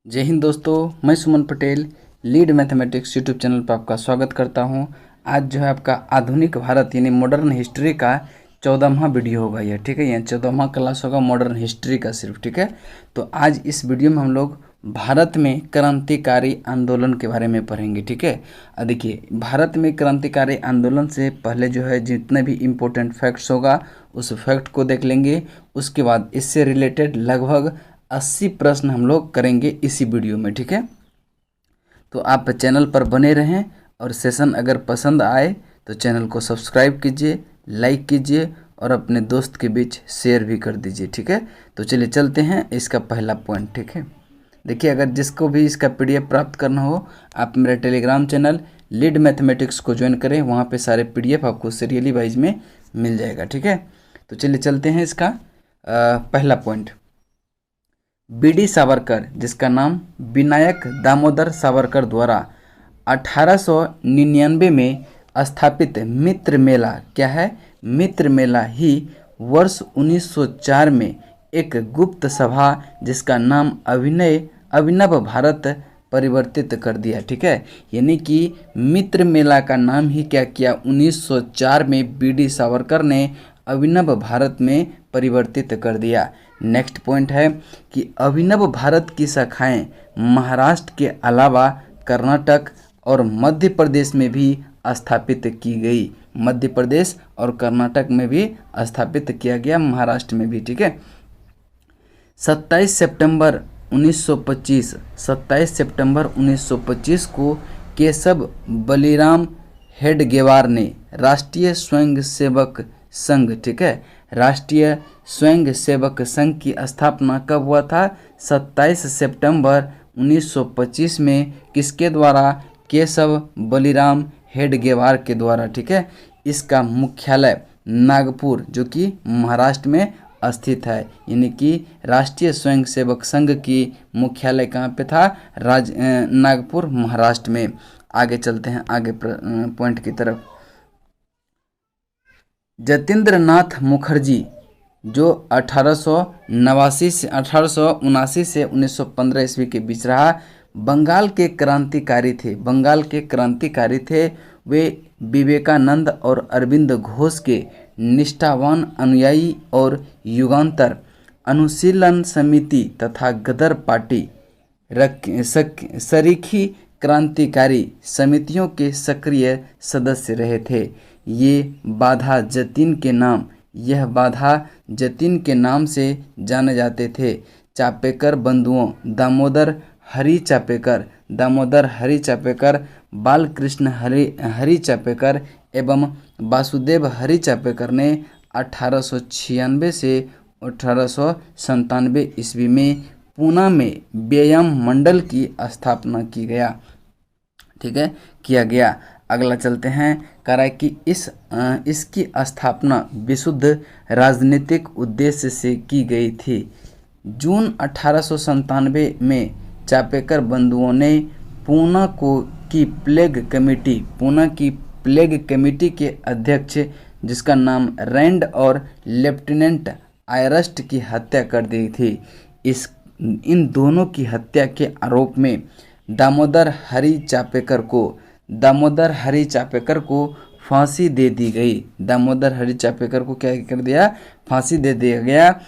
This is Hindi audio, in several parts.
जय हिंद दोस्तों, मैं Suman Patel lead mathematics YouTube channel पर आपका स्वागत करता हूं। आज जो है आपका आधुनिक भारत यानी मॉडर्न हिस्ट्री का 14वां वीडियो होगा यह, ठीक है। यह 14वां क्लास होगा मॉडर्न हिस्ट्री का सिर्फ, ठीक है। तो आज इस वीडियो में हम लोग भारत में क्रांतिकारी आंदोलन के बारे में पढ़ेंगे, ठीक है। देखिए, भारत में क्रांतिकारी आंदोलन से पहले जो है जितने भी इम्पोर्टेंट फैक्ट्स होगा उस फैक्ट को देख लेंगे। उसके बाद इससे रिलेटेड लगभग 80 प्रश्न हम लोग करेंगे इसी वीडियो में, ठीक है। तो आप चैनल पर बने रहें और सेशन अगर पसंद आए तो चैनल को सब्सक्राइब कीजिए, लाइक कीजिए और अपने दोस्त के बीच शेयर भी कर दीजिए, ठीक है। तो चलिए चलते हैं इसका पहला पॉइंट, ठीक है। देखिए, अगर जिसको भी इसका PDF प्राप्त करना हो आप मेरे टेलीग्राम चैनल लीड मैथमेटिक्स को ज्वाइन करें, वहाँ पे सारे PDF आपको सीरियली वाइज में मिल जाएगा, ठीक है। तो चलिए चलते हैं इसका पहला पॉइंट। BD सावरकर, जिसका नाम विनायक दामोदर सावरकर द्वारा 1899 में स्थापित मित्र मेला, क्या है, मित्र मेला ही वर्ष 1904 में एक गुप्त सभा जिसका नाम अभिनव भारत परिवर्तित कर दिया, ठीक है। यानी कि मित्र मेला का नाम ही क्या किया, 1904 में BD सावरकर ने अभिनव भारत में परिवर्तित कर दिया। नेक्स्ट पॉइंट है कि अभिनव भारत की शाखाएं महाराष्ट्र के अलावा कर्नाटक और मध्य प्रदेश में भी स्थापित की गई। मध्य प्रदेश और कर्नाटक में भी स्थापित किया गया, महाराष्ट्र में भी, ठीक है। 27 सितंबर 1925 को केशव बलिराम हेडगेवार ने राष्ट्रीय स्वयंसेवक संघ, ठीक है, राष्ट्रीय स्वयंसेवक संघ की स्थापना कब हुआ था, 27 सितंबर 1925 में। किसके द्वारा, केशव बलिराम हेडगेवार के द्वारा, ठीक है। इसका मुख्यालय नागपुर, जो कि महाराष्ट्र में स्थित है, यानी कि राष्ट्रीय स्वयंसेवक संघ की मुख्यालय कहाँ पे था, नागपुर, महाराष्ट्र में। आगे चलते हैं आगे पॉइंट की तरफ। जतेंद्र नाथ मुखर्जी, जो 1879 से 1915 ईस्वी के बीच रहा, बंगाल के क्रांतिकारी थे। वे विवेकानंद और अरविंद घोष के निष्ठावान अनुयायी और युगांतर अनुशीलन समिति तथा गदर पार्टी सरीखी क्रांतिकारी समितियों के सक्रिय सदस्य रहे थे। यह बाधा जतीन के नाम से जाने जाते थे। चापेकर बंधुओं दामोदर हरि चापेकर, बालकृष्ण हरि चापेकर एवं वासुदेव हरि चापेकर ने 1896 से 1897 ईस्वी में पूना में व्यायाम मंडल की स्थापना किया गया। अगला चलते हैं, कह रहा है कि इसकी स्थापना विशुद्ध राजनीतिक उद्देश्य से की गई थी। जून 1897 में चापेकर बंधुओं ने पूना की प्लेग कमेटी के अध्यक्ष, जिसका नाम रैंड और लेफ्टिनेंट आयरस्ट की हत्या कर दी थी। इन दोनों की हत्या के आरोप में दामोदर हरि चापेकर को फांसी दे दी गई। दामोदर हरि चापेकर को क्या कर दिया, फांसी दे दिया गया।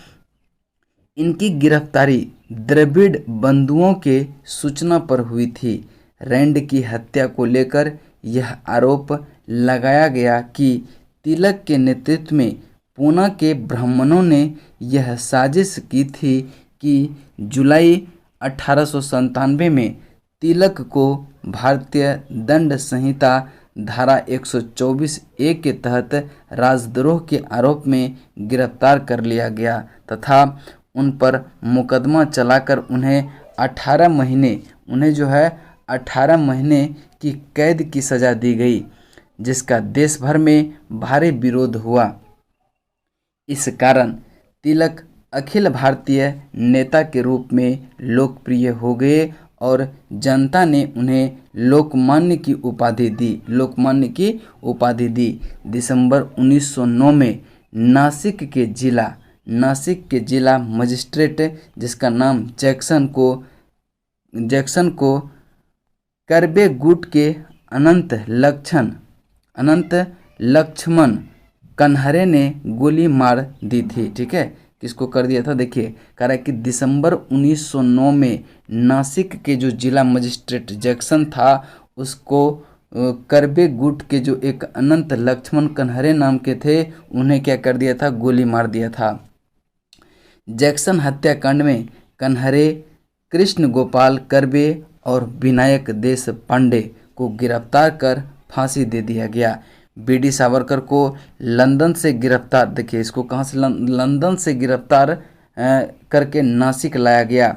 इनकी गिरफ्तारी द्रविड़ बंधुओं के सूचना पर हुई थी। रैंड की हत्या को लेकर यह आरोप लगाया गया कि तिलक के नेतृत्व में पूना के ब्राह्मणों ने यह साजिश की थी कि जुलाई 1897 में तिलक को भारतीय दंड संहिता धारा 124A के तहत राजद्रोह के आरोप में गिरफ्तार कर लिया गया तथा उन पर मुकदमा चलाकर उन्हें 18 महीने की कैद की सजा दी गई, जिसका देश भर में भारी विरोध हुआ। इस कारण तिलक अखिल भारतीय नेता के रूप में लोकप्रिय हो गए और जनता ने उन्हें लोकमान्य की उपाधि दी। दिसंबर 1909 में नासिक के जिला मजिस्ट्रेट, जिसका नाम जैक्सन को जैक्सन को करबे गुट के अनंत लक्ष्मण कन्हरे ने गोली मार दी थी। ठीक है, किसको कर दिया था, देखिए कह रहा है कि दिसंबर 1909 में नासिक के जो जिला मजिस्ट्रेट जैक्सन था उसको करबे गुट के जो एक अनंत लक्ष्मण कन्हरे नाम के थे उन्हें क्या कर दिया था, गोली मार दिया था। जैक्सन हत्याकांड में कन्हरे, कृष्ण गोपाल करबे और विनायक देश पांडे को गिरफ्तार कर फांसी दे दिया गया। बीडी सावरकर को लंदन से गिरफ्तार, देखिए इसको कहाँ से, लंदन से गिरफ्तार करके नासिक लाया गया।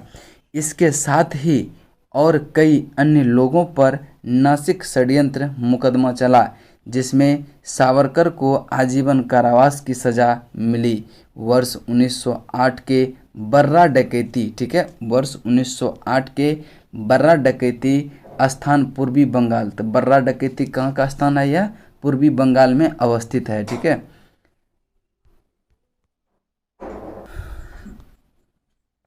इसके साथ ही और कई अन्य लोगों पर नासिक षड्यंत्र मुकदमा चला जिसमें सावरकर को आजीवन कारावास की सजा मिली। वर्ष 1908 के बर्रा डकैती, ठीक है, वर्ष 1908 के बर्रा डकैती स्थान पूर्वी बंगाल, तो बर्रा डकैती कहाँ का स्थान है, यह पूर्वी बंगाल में अवस्थित है। ठीक है,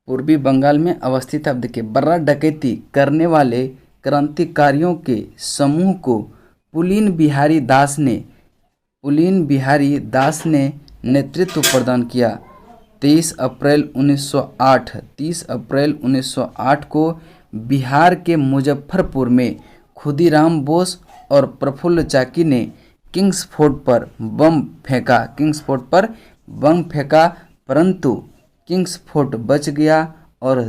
पूर्वी बंगाल में अवस्थित है। अब देखिए, बर्रा डकैती करने वाले क्रांतिकारियों के समूह को पुलिन बिहारी दास ने नेतृत्व प्रदान किया। 23 अप्रैल 1908 को बिहार के मुजफ्फरपुर में खुदीराम बोस और प्रफुल्ल चाकी ने किंग्सफोर्ड पर बम फेंका, परंतु किंग्सफोर्ड बच गया और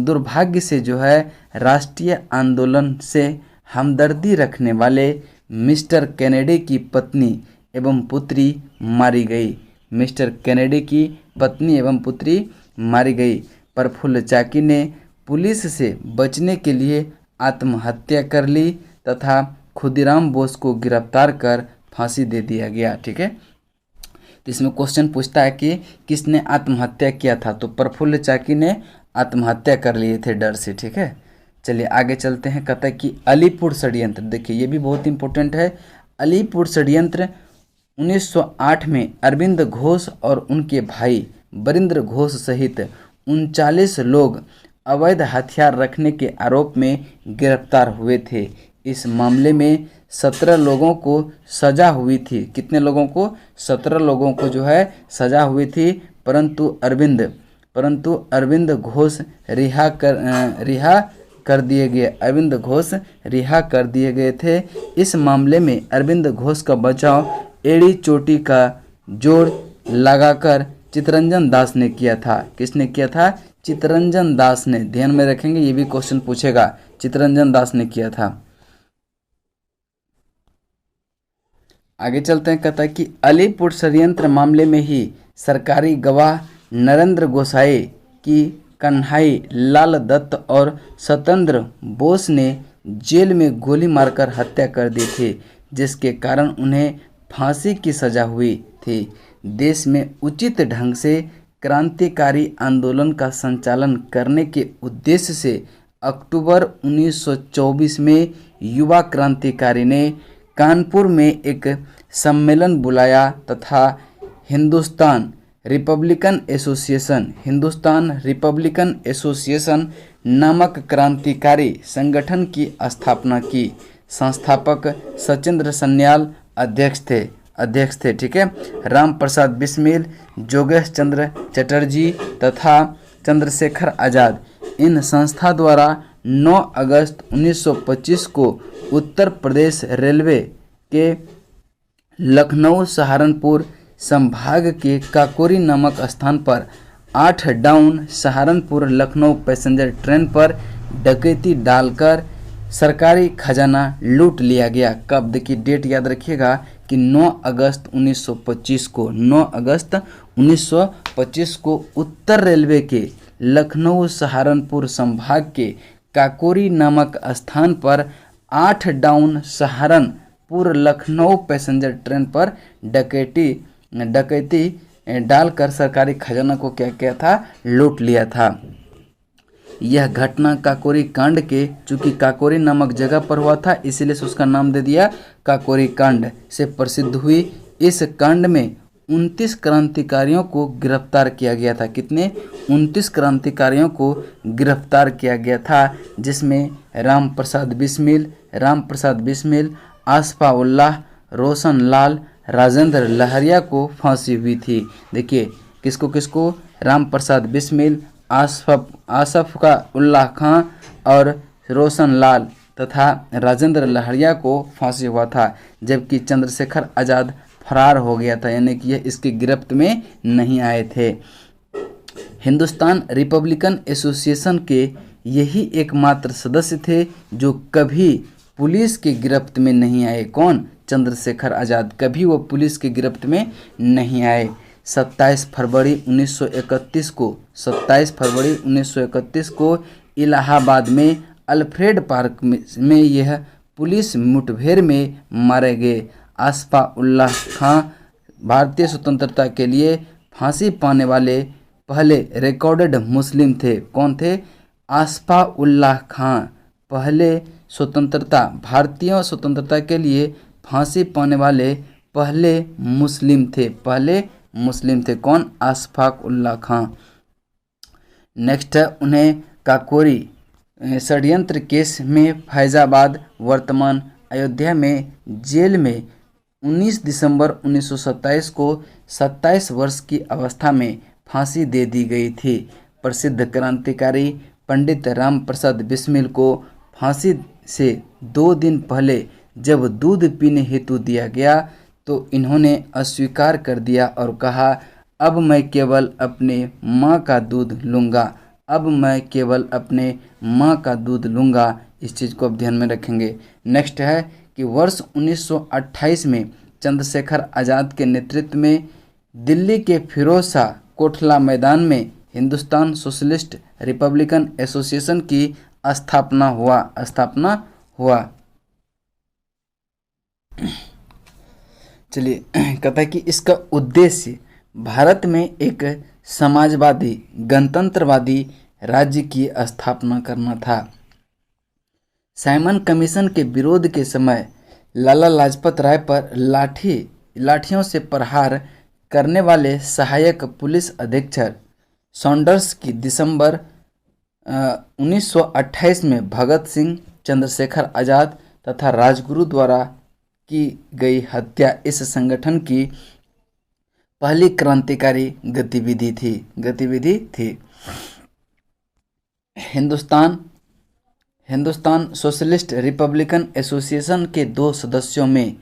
दुर्भाग्य से जो है राष्ट्रीय आंदोलन से हमदर्दी रखने वाले मिस्टर कैनेडी की पत्नी एवं पुत्री मारी गई। मिस्टर कैनेडी की पत्नी एवं पुत्री मारी गई। प्रफुल्ल चाकी ने पुलिस से बचने के लिए आत्महत्या कर ली तथा खुदीराम बोस को गिरफ्तार कर फांसी दे दिया गया। ठीक है, तो इसमें क्वेश्चन पूछता है कि किसने आत्महत्या किया था, तो प्रफुल्ल चाकी ने आत्महत्या कर लिए थे डर से। ठीक है, चलिए आगे चलते हैं। कहता है कि अलीपुर षड्यंत्र, देखिए ये भी बहुत इंपॉर्टेंट है। अलीपुर षड्यंत्र 1908 में अरविंद घोष और उनके भाई बरिंद्र घोष सहित 39 लोग अवैध हथियार रखने के आरोप में गिरफ्तार हुए थे। इस मामले में 17 लोगों को सजा हुई थी। कितने लोगों को? 17 लोगों को जो है सजा हुई थी, परंतु अरविंद घोष रिहा कर दिए गए। अरविंद घोष रिहा कर दिए गए थे। इस मामले में अरविंद घोष का बचाव एड़ी चोटी का जोर लगाकर चितरंजन दास ने किया था। किसने किया था? चितरंजन दास ने। ध्यान में रखेंगे, ये भी क्वेश्चन पूछेगा। चितरंजन दास ने किया था। आगे चलते हैं। कहता है कि अलीपुर षड्यंत्र मामले में ही सरकारी गवाह नरेंद्र गोसाई की कन्हई लाल दत्त और सत्येंद्र बोस ने जेल में गोली मारकर हत्या कर दी थी, जिसके कारण उन्हें फांसी की सजा हुई थी। देश में उचित ढंग से क्रांतिकारी आंदोलन का संचालन करने के उद्देश्य से अक्टूबर 1924 में युवा क्रांतिकारी ने कानपुर में एक सम्मेलन बुलाया तथा हिंदुस्तान रिपब्लिकन एसोसिएशन नामक क्रांतिकारी संगठन की स्थापना की। संस्थापक सचिंद्र सन्याल अध्यक्ष थे। ठीक है, राम प्रसाद बिस्मिल, जोगेश चंद्र चटर्जी तथा चंद्रशेखर आज़ाद। इन संस्था द्वारा 9 अगस्त 1925 को उत्तर प्रदेश रेलवे के लखनऊ सहारनपुर संभाग के काकोरी नामक स्थान पर 8 down Saharanpur Lucknow passenger train पर डकैती डालकर सरकारी खजाना लूट लिया गया। कब? देखिए डेट याद रखिएगा कि 9 अगस्त 1925 को उत्तर रेलवे के लखनऊ सहारनपुर संभाग के काकोरी नामक स्थान पर 8 down Saharanpur Lucknow passenger train पर डकैती डालकर सरकारी खजाना को क्या किया था? लूट लिया था। यह घटना काकोरी कांड के, चूंकि काकोरी नामक जगह पर हुआ था इसलिए से उसका नाम दे दिया काकोरी कांड से प्रसिद्ध हुई। इस कांड में 29 क्रांतिकारियों को गिरफ्तार किया गया था। कितने? 29 क्रांतिकारियों को गिरफ्तार किया गया था, जिसमें राम प्रसाद बिस्मिल, आसफा उल्लाह, रोशन लाल, राजेंद्र लहरिया को फांसी हुई थी। देखिए किसको किसको? राम प्रसाद बिस्मिल, आसफ का उल्लाह खां और रोशन लाल तथा राजेंद्र लहरिया को फांसी हुआ था, जबकि चंद्रशेखर आज़ाद फरार हो गया था, यानी कि यह इसकी गिरफ्त में नहीं आए थे। हिंदुस्तान रिपब्लिकन एसोसिएशन के यही एकमात्र सदस्य थे जो कभी पुलिस की गिरफ्त में नहीं आए। कौन? चंद्रशेखर आज़ाद। कभी वो पुलिस की गिरफ्त में नहीं आए। 27 फरवरी 1931 को इलाहाबाद में अल्फ्रेड पार्क में यह पुलिस मुठभेड़ में मारे गए। आसफा उल्लाह खां भारतीय स्वतंत्रता के लिए फांसी पाने वाले पहले रिकॉर्डेड मुस्लिम थे। कौन थे? आसफा उल्लाह खां पहले भारतीय स्वतंत्रता के लिए फांसी पाने वाले पहले मुस्लिम थे। कौन? आसफा उल्लाह खां। नेक्स्ट है, उन्हें काकोरी षड्यंत्र केस में फैजाबाद वर्तमान अयोध्या में जेल में 19 दिसंबर 1927 को 27 वर्ष की अवस्था में फांसी दे दी गई थी। प्रसिद्ध क्रांतिकारी पंडित राम प्रसाद बिस्मिल को फांसी से 2 दिन पहले जब दूध पीने हेतु दिया गया तो इन्होंने अस्वीकार कर दिया और कहा, अब मैं केवल अपने माँ का दूध लूँगा। इस चीज़ को आप ध्यान में रखेंगे। नेक्स्ट है कि वर्ष 1928 में चंद्रशेखर आज़ाद के नेतृत्व में दिल्ली के फिरोज शाह कोटला मैदान में हिंदुस्तान सोशलिस्ट रिपब्लिकन एसोसिएशन की स्थापना हुआ। चलिए, कहता है कि इसका उद्देश्य भारत में एक समाजवादी गणतंत्रवादी राज्य की स्थापना करना था। साइमन कमीशन के विरोध के समय लाला लाजपत राय पर लाठियों से प्रहार करने वाले सहायक पुलिस अधीक्षक सॉन्डर्स की दिसंबर 1928 में भगत सिंह, चंद्रशेखर आज़ाद तथा राजगुरु द्वारा की गई हत्या इस संगठन की पहली क्रांतिकारी गतिविधि थी। हिंदुस्तान सोशलिस्ट रिपब्लिकन एसोसिएशन के 2 सदस्यों में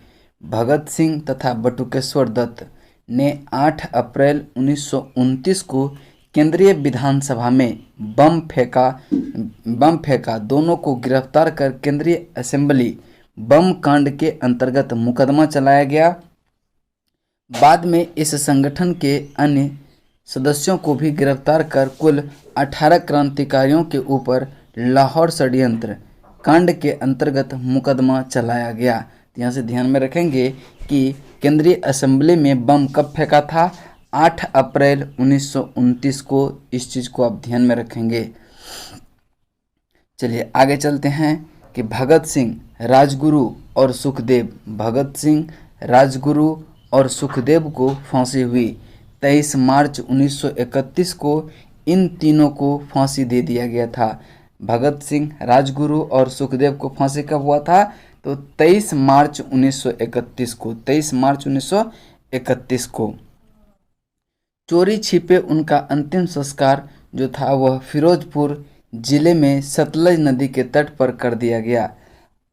भगत सिंह तथा बटुकेश्वर दत्त ने 8 अप्रैल 1929 को केंद्रीय विधानसभा में बम फेंका। दोनों को गिरफ्तार कर केंद्रीय असेंबली बम कांड के अंतर्गत मुकदमा चलाया गया। बाद में इस संगठन के अन्य सदस्यों को भी गिरफ्तार कर कुल 18 क्रांतिकारियों के ऊपर लाहौर षड्यंत्र कांड के अंतर्गत मुकदमा चलाया गया। तो यहाँ से ध्यान में रखेंगे कि केंद्रीय असेंबली में बम कब फेंका था? 8 अप्रैल 1929 को। इस चीज़ को आप ध्यान में रखेंगे। चलिए आगे चलते हैं कि भगत सिंह, राजगुरु और सुखदेव को फांसी हुई। 23 मार्च 1931 को इन तीनों को फांसी दे दिया गया था। भगत सिंह, राजगुरु और सुखदेव को फांसी कब हुआ था? तो 23 मार्च 1931 को। चोरी छिपे उनका अंतिम संस्कार जो था वह फिरोजपुर जिले में सतलज नदी के तट पर कर दिया गया।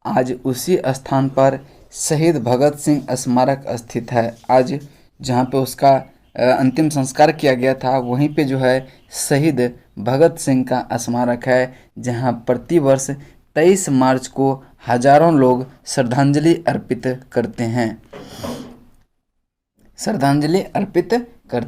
आज उसी स्थान पर शहीद भगत सिंह स्मारक स्थित है। आज जहाँ पे उसका अंतिम संस्कार किया गया था वहीं पे जो है शहीद भगत सिंह का स्मारक है, जहाँ प्रतिवर्ष 23 मार्च को हजारों लोग श्रद्धांजलि अर्पित करते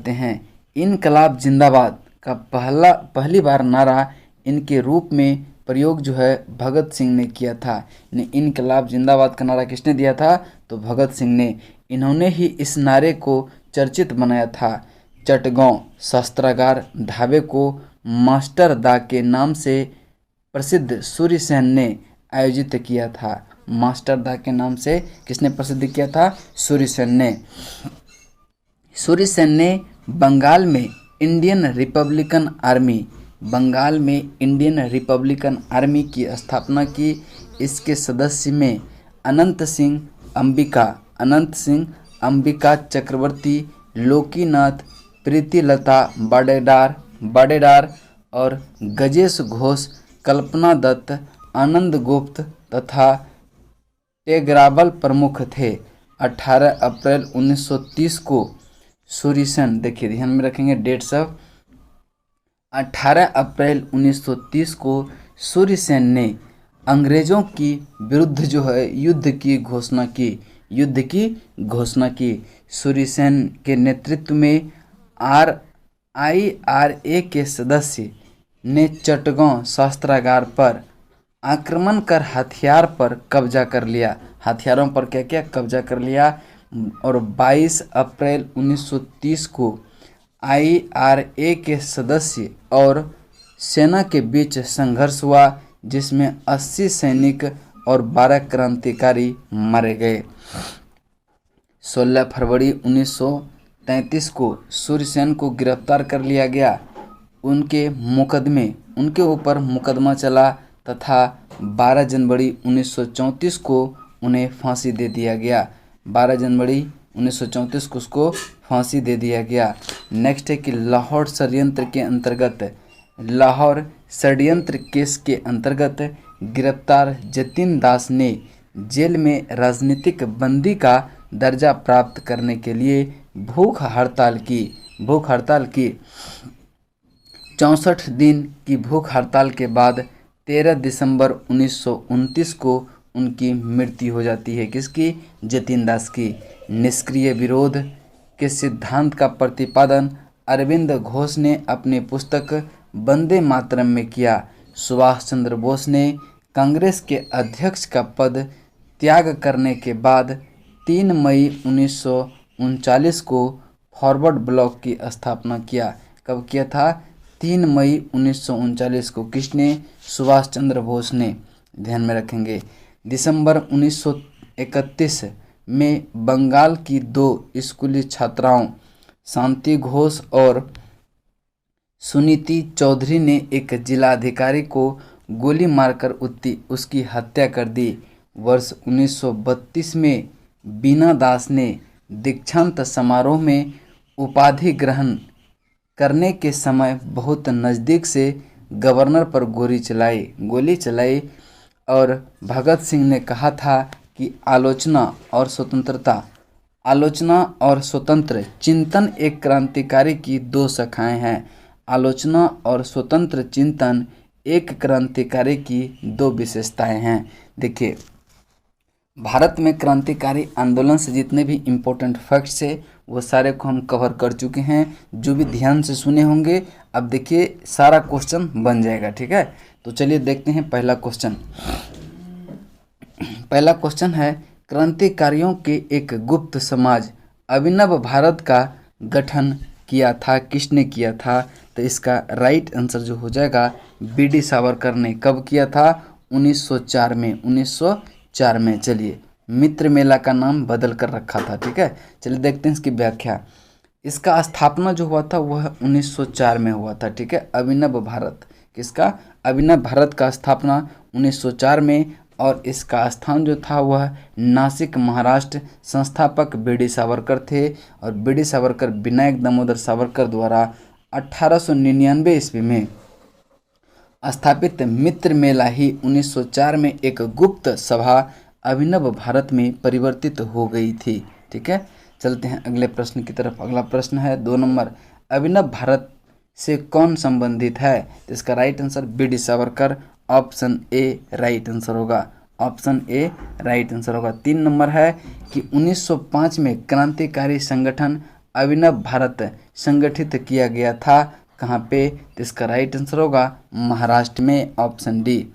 हैं। इनकलाब जिंदाबाद का पहली बार नारा इनके रूप में प्रयोग जो है भगत सिंह ने किया था। इनकलाब जिंदाबाद का नारा किसने दिया था? तो भगत सिंह ने। इन्होंने ही इस नारे को चर्चित बनाया था। चटगांव शस्त्रागार ढाबे को मास्टर दा के नाम से प्रसिद्ध सूर्यसेन ने आयोजित किया था। मास्टर दा के नाम से किसने प्रसिद्ध किया था? सूर्यसेन ने। सूर्य सेन ने बंगाल में इंडियन रिपब्लिकन आर्मी की स्थापना की। इसके सदस्य में अनंत सिंह अंबिका चक्रवर्ती, लोकीनाथ, प्रीतिलता बाडेडार और गजेश घोष, कल्पना दत्त, आनंद गुप्त तथा टेगराबल प्रमुख थे। 18 अप्रैल 1930 को सूर्य सेन, देखिए ध्यान में रखेंगे डेट सब, 18 अप्रैल 1930 को सूर्य सेन ने अंग्रेजों की विरुद्ध जो है युद्ध की घोषणा की। सूर्य सेन के नेतृत्व में IRA के सदस्य ने चटगांव शस्त्रागार पर आक्रमण कर हथियारों पर क्या कब्जा कर लिया। और 22 अप्रैल 1930 को IRA के सदस्य और सेना के बीच संघर्ष हुआ, जिसमें 80 सैनिक और 12 क्रांतिकारी मारे गए। 16 फरवरी 1933 को सूर्य सेन को गिरफ्तार कर लिया गया। उनके ऊपर मुकदमा चला तथा 12 जनवरी 1934 को उन्हें फांसी दे दिया गया। 12 जनवरी 1934 को उसको फांसी दे दिया गया। नेक्स्ट है कि लाहौर षड्यंत्र केस के अंतर्गत गिरफ्तार जतिन दास ने जेल में राजनीतिक बंदी का दर्जा प्राप्त करने के लिए भूख हड़ताल की। 64 दिन की भूख हड़ताल के बाद 13 दिसंबर 1929 को उनकी मृत्यु हो जाती है। किसकी? जतिन दास की। निष्क्रिय विरोध के सिद्धांत का प्रतिपादन अरविंद घोष ने अपनी पुस्तक वंदे मातरम में किया। सुभाष चंद्र बोस ने कांग्रेस के अध्यक्ष का पद त्याग करने के बाद 3 मई 1939 को फॉरवर्ड ब्लॉक की स्थापना किया। कब किया था? 3 मई 1939 को। किसने? सुभाष चंद्र बोस ने। ध्यान में रखेंगे। दिसंबर 1931 में बंगाल की 2 स्कूली छात्राओं शांति घोष और सुनीति चौधरी ने एक जिलाधिकारी को गोली मारकर उसकी हत्या कर दी। वर्ष 1932 में बीना दास ने दीक्षांत समारोह में उपाधि ग्रहण करने के समय बहुत नज़दीक से गवर्नर पर गोली चलाई और भगत सिंह ने कहा था कि आलोचना और स्वतंत्र चिंतन एक क्रांतिकारी की 2 शाखाएं हैं। आलोचना और स्वतंत्र चिंतन एक क्रांतिकारी की 2 विशेषताएं हैं। देखिए, भारत में क्रांतिकारी आंदोलन से जितने भी इम्पोर्टेंट फैक्ट्स है वो सारे को हम कवर कर चुके हैं। जो भी ध्यान से सुने होंगे, अब देखिए सारा क्वेश्चन बन जाएगा। ठीक है, तो चलिए देखते हैं पहला क्वेश्चन। पहला क्वेश्चन है, क्रांतिकारियों के एक गुप्त समाज अभिनव भारत का गठन किया था, किसने किया था? तो इसका राइट आंसर जो हो जाएगा BD सावरकर ने। कब किया था? 1904 में। चलिए, मित्र मेला का नाम बदल कर रखा था। ठीक है, चलिए देखते हैं इसकी व्याख्या। इसका स्थापना जो हुआ था वह 1904 में हुआ था। ठीक है, अभिनव भारत, किसका? अभिनव भारत का स्थापना 1904 में, और इसका स्थान जो था वह नासिक, महाराष्ट्र। संस्थापक BD सावरकर थे और BD सावरकर विनायक दामोदर सावरकर द्वारा 1899 ईस्वी में स्थापित मित्र मेला ही 1904 में एक गुप्त सभा अभिनव भारत में परिवर्तित हो गई थी। ठीक है, चलते हैं अगले प्रश्न की तरफ। अगला प्रश्न है 2 नंबर, अभिनव भारत से कौन संबंधित है? तो इसका right answer BD Savarkar, option A right answer होगा। 3 नंबर है कि 1905 में क्रांतिकारी संगठन अभिनव भारत संगठित किया गया था। कहाँ पे? तो इसका राइट आंसर होगा महाराष्ट्र में, ऑप्शन डी।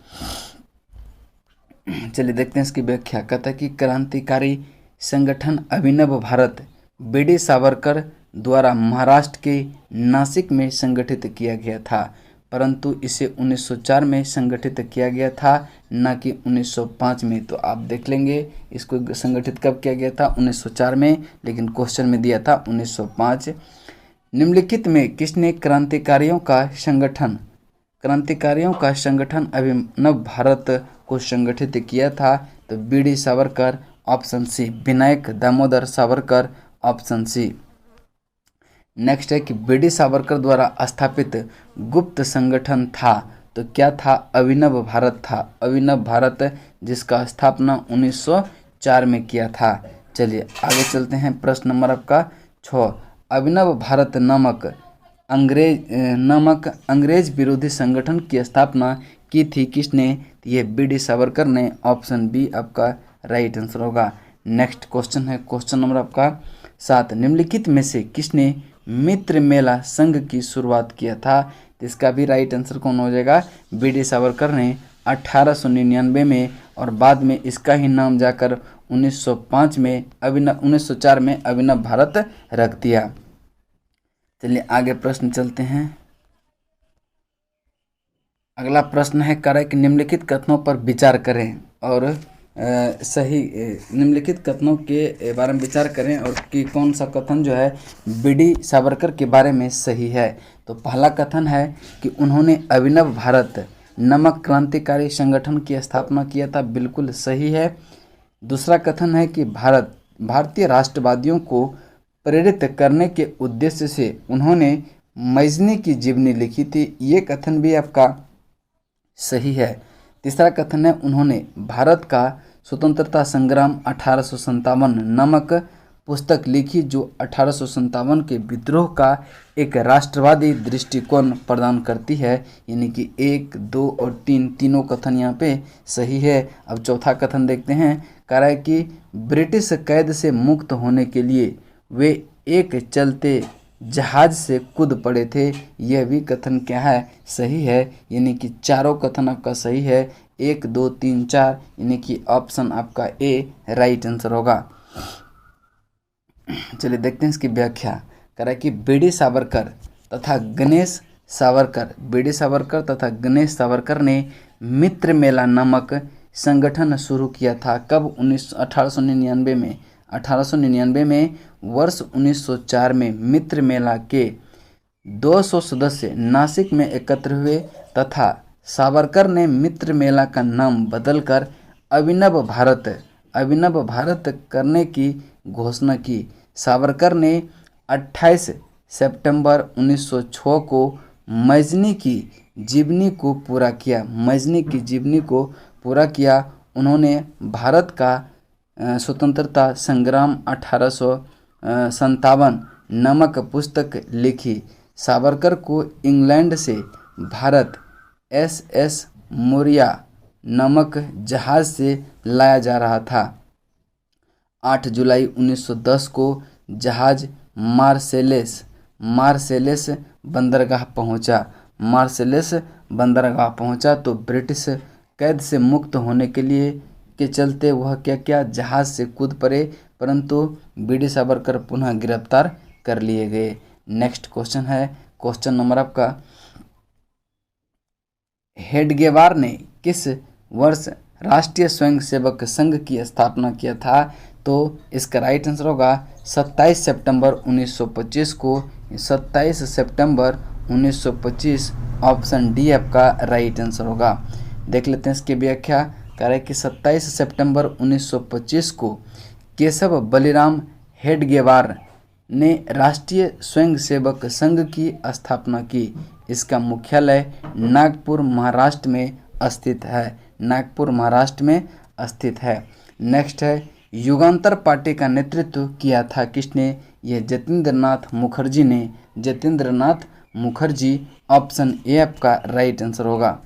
चलिए देखते हैं इसकी व्याख्या। कहता है कि क्रांतिकारी संगठन अभिनव भारत BD सावरकर द्वारा महाराष्ट्र के नासिक में संगठित किया गया था। परंतु इसे 1904 में संगठित किया गया था, न कि 1905 में। तो आप देख लेंगे इसको संगठित कब किया गया था, 1904 में, लेकिन क्वेश्चन में दिया था 1905। निम्नलिखित में किसने क्रांतिकारियों का संगठन अभिनव भारत को संगठित किया था? तो B D. Savarkar, option C. Vinayak Damodar Savarkar, option C. Next है कि बी.डी. सावरकर द्वारा स्थापित गुप्त संगठन था, तो क्या था? अभिनव भारत था। अभिनव भारत, जिसका स्थापना 1904 में किया था। चलिए आगे चलते हैं। प्रश्न नंबर आपका 6। अभिनव भारत नामक अंग्रेज विरोधी संगठन की स्थापना की थी किसने? ये बी.डी. सावरकर ने। ऑप्शन बी आपका राइट आंसर होगा। नेक्स्ट क्वेश्चन है क्वेश्चन नंबर आपका 7। निम्नलिखित में से किसने मित्र मेला संघ की शुरुआत किया था? तो इसका भी राइट आंसर कौन हो जाएगा? बी.डी. सावरकर ने 1899 में, और बाद में इसका ही नाम जाकर 1904 में अभिनव भारत रख दिया। चलिए आगे प्रश्न चलते हैं। अगला प्रश्न है कि निम्नलिखित कथनों पर विचार करें और निम्नलिखित कथनों के बारे में विचार करें और कि कौन सा कथन जो है बी.डी. सावरकर के बारे में सही है। तो पहला कथन है कि उन्होंने अभिनव भारत नामक क्रांतिकारी संगठन की स्थापना किया था, बिल्कुल सही है। दूसरा कथन है कि भारतीय राष्ट्रवादियों को प्रेरित करने के उद्देश्य से उन्होंने मजनी की जीवनी लिखी थी, ये कथन भी आपका सही है। तीसरा कथन है उन्होंने भारत का स्वतंत्रता संग्राम 1857 नामक पुस्तक लिखी, जो 1857 के विद्रोह का एक राष्ट्रवादी दृष्टिकोण प्रदान करती है। यानी कि 1, 2 और 3 तीनों कथन यहाँ पे सही है। अब चौथा कथन देखते हैं। कह रहा है कि ब्रिटिश कैद से मुक्त होने के लिए वे एक चलते जहाज से कूद पड़े थे, यह भी कथन क्या है? सही है। यानी कि चारों कथन आपका सही है, 1, 2, 3, 4, यानी कि ऑप्शन आपका ए राइट आंसर होगा। चलिए देखते हैं इसकी व्याख्या। कह रहा है कि बी.डी. सावरकर तथा गणेश सावरकर ने मित्र मेला नामक संगठन शुरू किया था। कब? 1899 में। 1899 में। वर्ष 1904 में मित्र मेला के 200 सदस्य नासिक में एकत्र हुए तथा सावरकर ने मित्र मेला का नाम बदलकर अभिनव भारत करने की घोषणा की। सावरकर ने 28 सितंबर 1906 को मजनी की जीवनी को पूरा किया। उन्होंने भारत का स्वतंत्रता संग्राम 1857 नामक पुस्तक लिखी। सावरकर को इंग्लैंड से भारत SS मोरिया नामक जहाज से लाया जा रहा था। 8 जुलाई 1910 को जहाज मार्सेलेस बंदरगाह पहुंचा तो ब्रिटिश कैद से मुक्त होने के चलते वह क्या जहाज से कूद पड़े, परंतु बी.डी. सावरकर पुनः गिरफ्तार कर लिए गए। नेक्स्ट क्वेश्चन है क्वेश्चन नंबर आपका। हेडगेवार ने किस वर्ष राष्ट्रीय स्वयंसेवक संघ की स्थापना किया था? तो इसका राइट आंसर होगा 27 सितंबर 1925 को। 27 सितंबर 1925 ऑप्शन डी आपका राइट आंसर होगा। देख लेते हैं इसकी व्याख्या। कह रहे कि 27 सितंबर 1925 को केशव बलिराम हेडगेवार ने राष्ट्रीय स्वयंसेवक संघ की स्थापना की। इसका मुख्यालय नागपुर महाराष्ट्र में स्थित है। नेक्स्ट है युगांतर पार्टी का नेतृत्व किया था किसने? यह जतेंद्र नाथ मुखर्जी ऑप्शन ए आपका राइट आंसर होगा।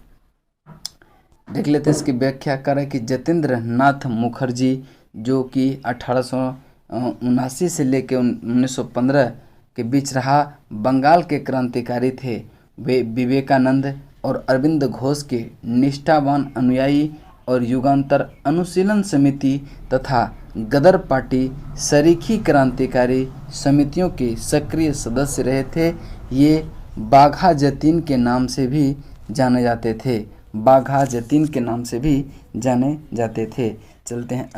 देख लेते हैं इसकी व्याख्या। करें कि जतेंद्र नाथ मुखर्जी जो कि 1879 से लेकर 1915 के बीच रहा बंगाल के क्रांतिकारी थे। वे विवेकानंद और अरविंद घोष के निष्ठावान अनुयायी और युगांतर अनुशीलन समिति तथा गदर पार्टी सरीखी क्रांतिकारी समितियों के सक्रिय सदस्य रहे थे। ये बाघा जतीन के नाम से भी जाने जाते थे। बाघा जतीन के नाम से भी जाने जाते थे। चलते हैं